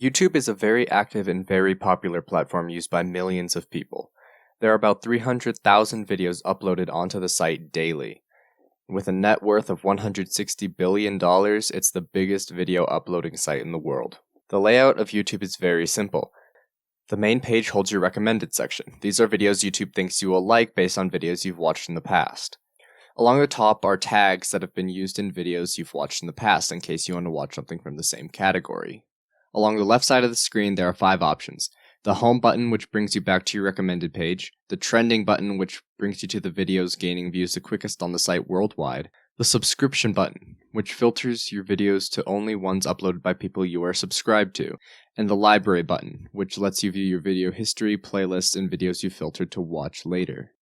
YouTube is a very active and very popular platform used by millions of people. There are about 300,000 videos uploaded onto the site daily. With a net worth of $160 billion, it's the biggest video uploading site in the world. The layout of YouTube is very simple. The main page holds your recommended section. These are videos YouTube thinks you will like based on videos you've watched in the past. Along the top are tags that have been used in videos you've watched in the past in case you want to watch something from the same category. Along the left side of the screen, there are 5 options. The home button, which brings you back to your recommended page. The trending button, which brings you to the videos gaining views the quickest on the site worldwide. The subscription button, which filters your videos to only ones uploaded by people you are subscribed to. And the library button, which lets you view your video history, playlists, and videos you filtered to watch later.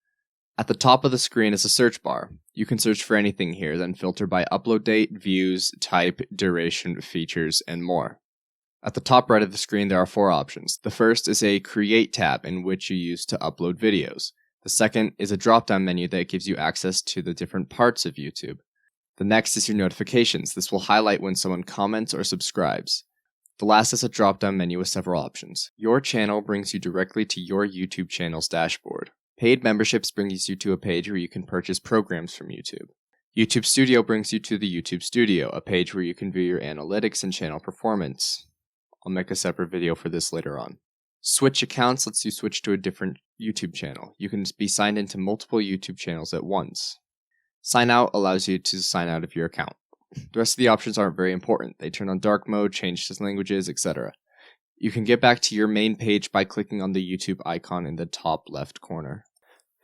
At the top of the screen is a search bar. You can search for anything here, then filter by upload date, views, type, duration, features, and more. At the top right of the screen, there are 4 options. The first is a Create tab, in which you use to upload videos. The second is a drop-down menu that gives you access to the different parts of YouTube. The next is your notifications. This will highlight when someone comments or subscribes. The last is a drop-down menu with several options. Your channel brings you directly to your YouTube channel's dashboard. Paid memberships brings you to a page where you can purchase programs from YouTube. YouTube Studio brings you to the YouTube Studio, a page where you can view your analytics and channel performance. I'll make a separate video for this later on. Switch accounts lets you switch to a different YouTube channel. You can be signed into multiple YouTube channels at once. Sign out allows you to sign out of your account. The rest of the options aren't very important. They turn on dark mode, change to languages, etc. You can get back to your main page by clicking on the YouTube icon in the top left corner.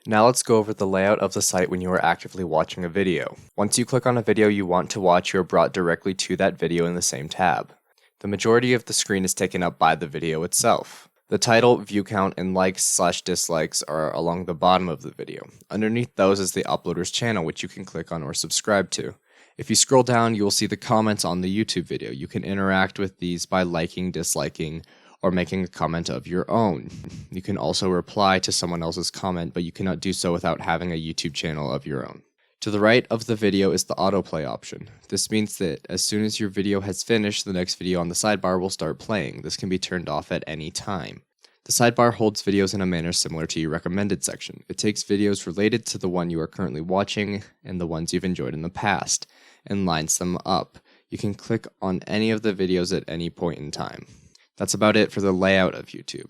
Now let's go over the layout of the site when you are actively watching a video. Once you click on a video you want to watch, you are brought directly to that video in the same tab. The majority of the screen is taken up by the video itself. The title, view count, and likes/dislikes are along the bottom of the video. Underneath those is the uploader's channel, which you can click on or subscribe to. If you scroll down, you will see the comments on the YouTube video. You can interact with these by liking, disliking, or making a comment of your own. You can also reply to someone else's comment, but you cannot do so without having a YouTube channel of your own. To the right of the video is the autoplay option. This means that as soon as your video has finished, the next video on the sidebar will start playing. This can be turned off at any time. The sidebar holds videos in a manner similar to your recommended section. It takes videos related to the one you are currently watching and the ones you've enjoyed in the past, and lines them up. You can click on any of the videos at any point in time. That's about it for the layout of YouTube.